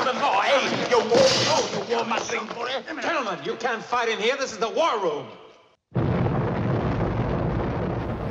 gentlemen, boy. Hey, you wore my thing for you. Gentlemen, you can't fight in here. This is the war room.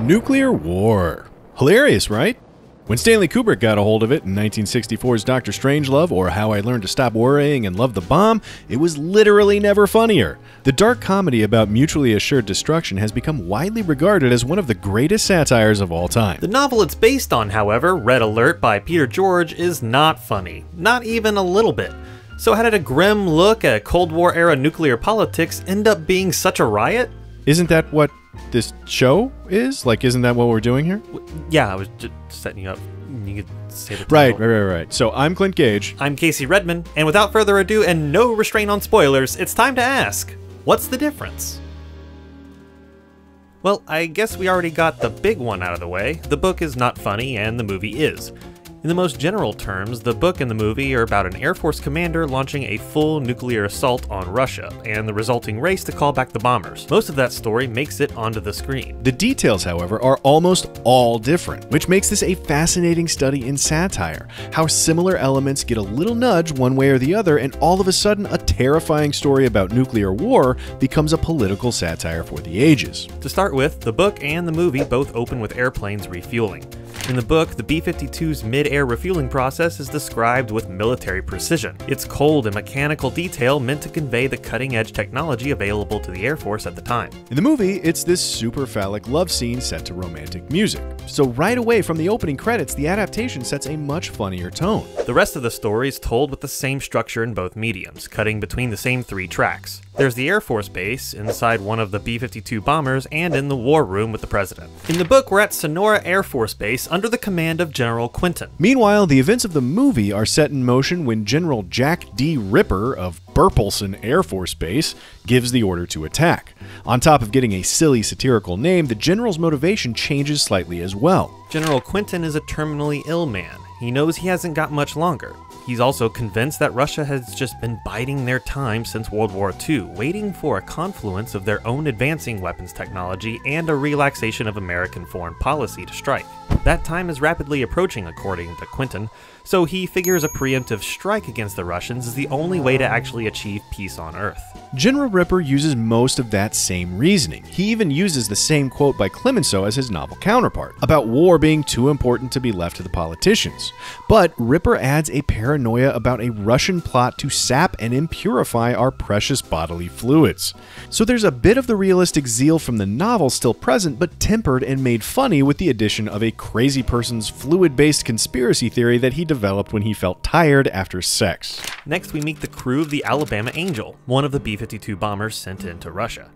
Nuclear war. Hilarious, right? When Stanley Kubrick got a hold of it in 1964's Dr. Strangelove, or How I Learned to Stop Worrying and Love the Bomb, it was literally never funnier. The dark comedy about mutually assured destruction has become widely regarded as one of the greatest satires of all time. The novel it's based on, however, Red Alert by Peter George, is not funny. Not even a little bit. So how did a grim look at Cold War-era nuclear politics end up being such a riot? Isn't that what this show is? Like, isn't that what we're doing here? Yeah, I was just setting you up. You could say the title. Right. So I'm Clint Gage. I'm Casey Redman, and without further ado and no restraint on spoilers, it's time to ask, what's the difference? Well, I guess we already got the big one out of the way. The book is not funny, and the movie is. In the most general terms, the book and the movie are about an Air Force commander launching a full nuclear assault on Russia, and the resulting race to call back the bombers. Most of that story makes it onto the screen. The details, however, are almost all different, which makes this a fascinating study in satire. How similar elements get a little nudge one way or the other, and all of a sudden a terrifying story about nuclear war becomes a political satire for the ages. To start with, the book and the movie both open with airplanes refueling. In the book, the B-52's mid-air refueling process is described with military precision. It's cold and mechanical detail meant to convey the cutting-edge technology available to the Air Force at the time. In the movie, it's this super phallic love scene set to romantic music. So right away from the opening credits, the adaptation sets a much funnier tone. The rest of the story is told with the same structure in both mediums, cutting between the same 3 tracks. There's the Air Force base, inside one of the B-52 bombers, and in the war room with the president. In the book, we're at Sonora Air Force Base under the command of General Quinton. Meanwhile, the events of the movie are set in motion when General Jack D. Ripper of Burpelson Air Force Base gives the order to attack. On top of getting a silly satirical name, the general's motivation changes slightly as well. General Quinton is a terminally ill man. He knows he hasn't got much longer. He's also convinced that Russia has just been biding their time since World War II, waiting for a confluence of their own advancing weapons technology and a relaxation of American foreign policy to strike. That time is rapidly approaching, according to Quinton, so he figures a preemptive strike against the Russians is the only way to actually achieve peace on Earth. General Ripper uses most of that same reasoning. He even uses the same quote by Clemenceau as his novel counterpart, about war being too important to be left to the politicians. But Ripper adds a paranoia about a Russian plot to sap and impurify our precious bodily fluids. So there's a bit of the realistic zeal from the novel still present, but tempered and made funny with the addition of a crazy person's fluid-based conspiracy theory that he developed when he felt tired after sex. Next, we meet the crew of the Alabama Angel, one of the B-52 bombers sent into Russia.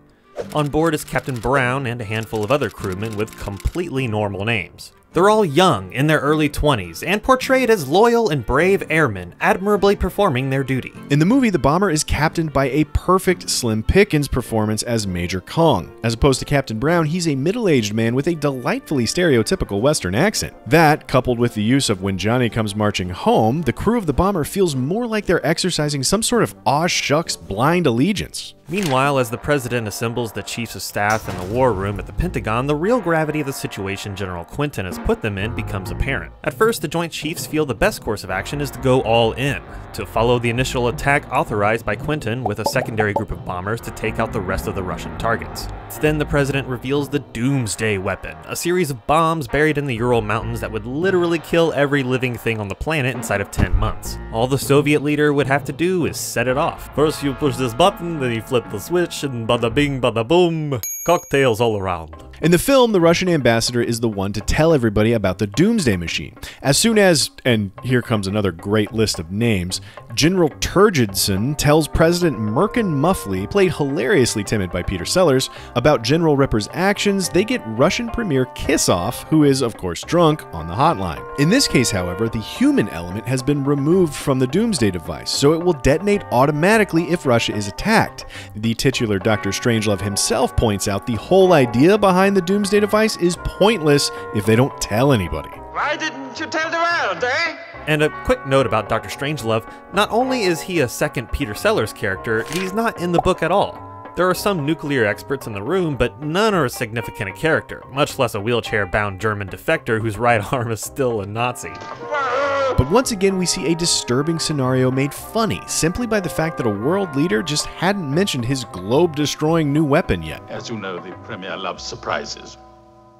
On board is Captain Brown and a handful of other crewmen with completely normal names. They're all young, in their early 20s, and portrayed as loyal and brave airmen, admirably performing their duty. In the movie, the bomber is captained by a perfect Slim Pickens performance as Major Kong. As opposed to Captain Brown, he's a middle-aged man with a delightfully stereotypical Western accent. That, coupled with the use of When Johnny Comes Marching Home, the crew of the bomber feels more like they're exercising some sort of aw shucks blind allegiance. Meanwhile, as the president assembles the chiefs of staff in the war room at the Pentagon, the real gravity of the situation General Quinton has put them in becomes apparent. At first, the Joint Chiefs feel the best course of action is to go all in, to follow the initial attack authorized by Quinton with a secondary group of bombers to take out the rest of the Russian targets. Then the president reveals the Doomsday Weapon, a series of bombs buried in the Ural Mountains that would literally kill every living thing on the planet inside of 10 months. All the Soviet leader would have to do is set it off. First you push this button, then you flip the switch, and bada bing bada boom, cocktails all around. In the film, the Russian ambassador is the one to tell everybody about the Doomsday Machine. As soon as, and here comes another great list of names, General Turgidson tells President Merkin Muffley, played hilariously timid by Peter Sellers, about General Ripper's actions, they get Russian Premier Kissoff, who is, of course, drunk, on the hotline. In this case, however, the human element has been removed from the Doomsday device, so it will detonate automatically if Russia is attacked. The titular Dr. Strangelove himself points out the whole idea behind the Doomsday device is pointless if they don't tell anybody. Why didn't you tell the world, eh? And a quick note about Dr. Strangelove, not only is he a second Peter Sellers character, he's not in the book at all. There are some nuclear experts in the room, but none are as significant a character, much less a wheelchair-bound German defector whose right arm is still a Nazi. Whoa! But once again, we see a disturbing scenario made funny simply by the fact that a world leader just hadn't mentioned his globe-destroying new weapon yet. As you know, the Premier loves surprises.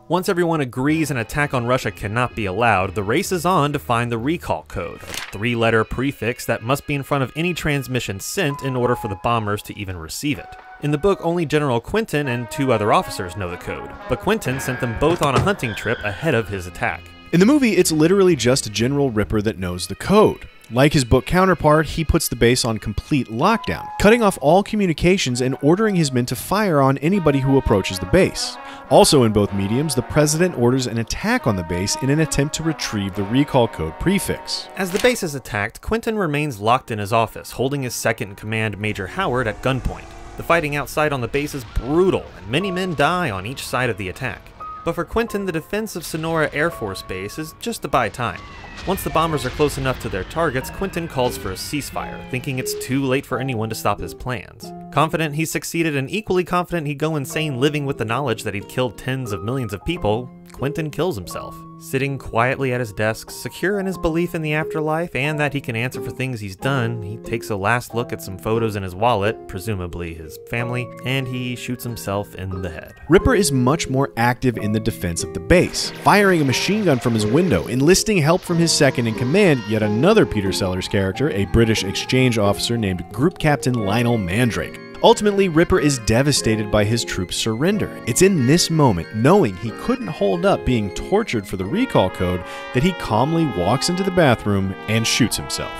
Once everyone agrees an attack on Russia cannot be allowed, the race is on to find the recall code, a 3-letter prefix that must be in front of any transmission sent in order for the bombers to even receive it. In the book, only General Quinton and 2 other officers know the code, but Quinton sent them both on a hunting trip ahead of his attack. In the movie, it's literally just General Ripper that knows the code. Like his book counterpart, he puts the base on complete lockdown, cutting off all communications and ordering his men to fire on anybody who approaches the base. Also in both mediums, the president orders an attack on the base in an attempt to retrieve the recall code prefix. As the base is attacked, Quinton remains locked in his office, holding his second-in-command Major Howard at gunpoint. The fighting outside on the base is brutal, and many men die on each side of the attack. But for Quinton, the defense of Sonora Air Force Base is just to buy time. Once the bombers are close enough to their targets, Quinton calls for a ceasefire, thinking it's too late for anyone to stop his plans. Confident he succeeded and equally confident he'd go insane living with the knowledge that he'd killed tens of millions of people, Quinton kills himself. Sitting quietly at his desk, secure in his belief in the afterlife and that he can answer for things he's done, he takes a last look at some photos in his wallet, presumably his family, and he shoots himself in the head. Ripper is much more active in the defense of the base, firing a machine gun from his window, enlisting help from his second-in-command, yet another Peter Sellers character, a British exchange officer named Group Captain Lionel Mandrake. Ultimately, Ripper is devastated by his troops' surrender. It's in this moment, knowing he couldn't hold up being tortured for the recall code, that he calmly walks into the bathroom and shoots himself.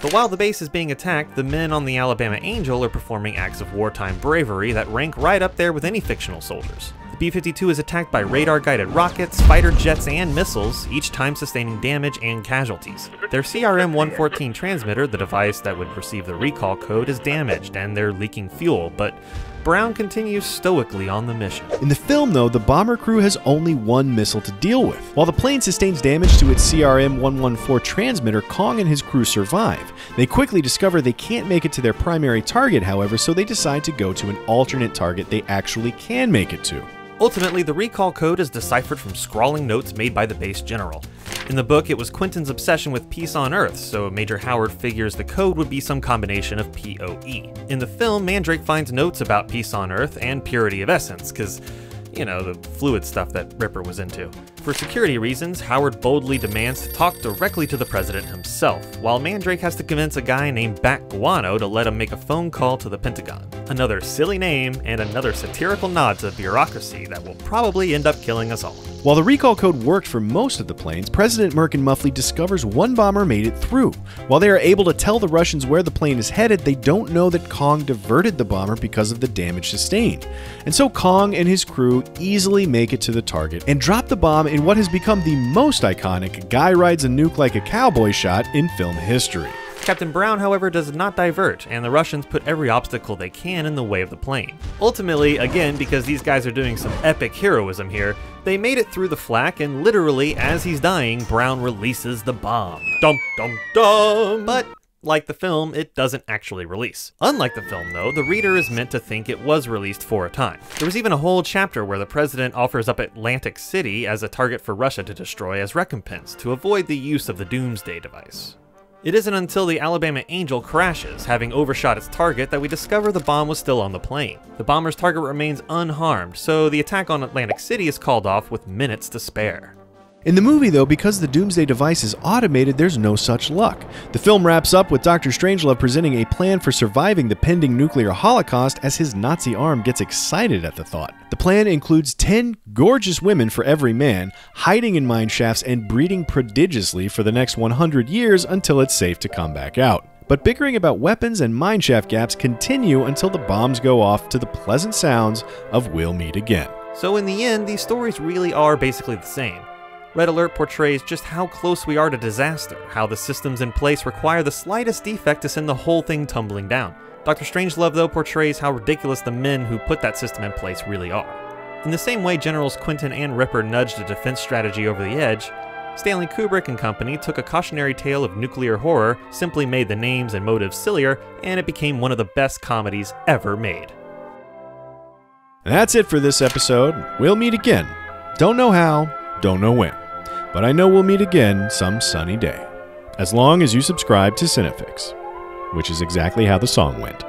But while the base is being attacked, the men on the Alabama Angel are performing acts of wartime bravery that rank right up there with any fictional soldiers. The B-52 is attacked by radar-guided rockets, fighter jets, and missiles, each time sustaining damage and casualties. Their CRM-114 transmitter, the device that would receive the recall code, is damaged, and they're leaking fuel, but Brown continues stoically on the mission. In the film, though, the bomber crew has only one missile to deal with. While the plane sustains damage to its CRM-114 transmitter, Kong and his crew survive. They quickly discover they can't make it to their primary target, however, so they decide to go to an alternate target they actually can make it to. Ultimately, the recall code is deciphered from scrawling notes made by the base general. In the book, it was Quinton's obsession with peace on Earth, so Major Howard figures the code would be some combination of POE. In the film, Mandrake finds notes about peace on Earth and purity of essence, because, you know, the fluid stuff that Ripper was into. For security reasons, Howard boldly demands to talk directly to the president himself, while Mandrake has to convince a guy named Bat Guano to let him make a phone call to the Pentagon. Another silly name and another satirical nod to bureaucracy that will probably end up killing us all. While the recall code worked for most of the planes, President Merkin Muffley discovers one bomber made it through. While they are able to tell the Russians where the plane is headed, they don't know that Kong diverted the bomber because of the damage sustained. And so Kong and his crew easily make it to the target and drop the bomb in what has become the most iconic guy rides a nuke like a cowboy shot in film history. Captain Brown, however, does not divert, and the Russians put every obstacle they can in the way of the plane. Ultimately, again, because these guys are doing some epic heroism here, they made it through the flak, and literally, as he's dying, Brown releases the bomb. Dum dum dum! But like the film, it doesn't actually release. Unlike the film, though, the reader is meant to think it was released for a time. There was even a whole chapter where the president offers up Atlantic City as a target for Russia to destroy as recompense, to avoid the use of the Doomsday device. It isn't until the Alabama Angel crashes, having overshot its target, that we discover the bomb was still on the plane. The bomber's target remains unharmed, so the attack on Atlantic City is called off with minutes to spare. In the movie, though, because the Doomsday device is automated, there's no such luck. The film wraps up with Dr. Strangelove presenting a plan for surviving the pending nuclear holocaust as his Nazi arm gets excited at the thought. The plan includes 10 gorgeous women for every man, hiding in mine shafts and breeding prodigiously for the next 100 years until it's safe to come back out. But bickering about weapons and mineshaft gaps continue until the bombs go off to the pleasant sounds of "We'll Meet Again." So in the end, these stories really are basically the same. Red Alert portrays just how close we are to disaster, how the systems in place require the slightest defect to send the whole thing tumbling down. Dr. Strangelove, though, portrays how ridiculous the men who put that system in place really are. In the same way Generals Quinton and Ripper nudged a defense strategy over the edge, Stanley Kubrick and company took a cautionary tale of nuclear horror, simply made the names and motives sillier, and it became one of the best comedies ever made. And that's it for this episode. We'll meet again. Don't know how, don't know when. but I know we'll meet again some sunny day. As long as you subscribe to CineFix, which is exactly how the song went.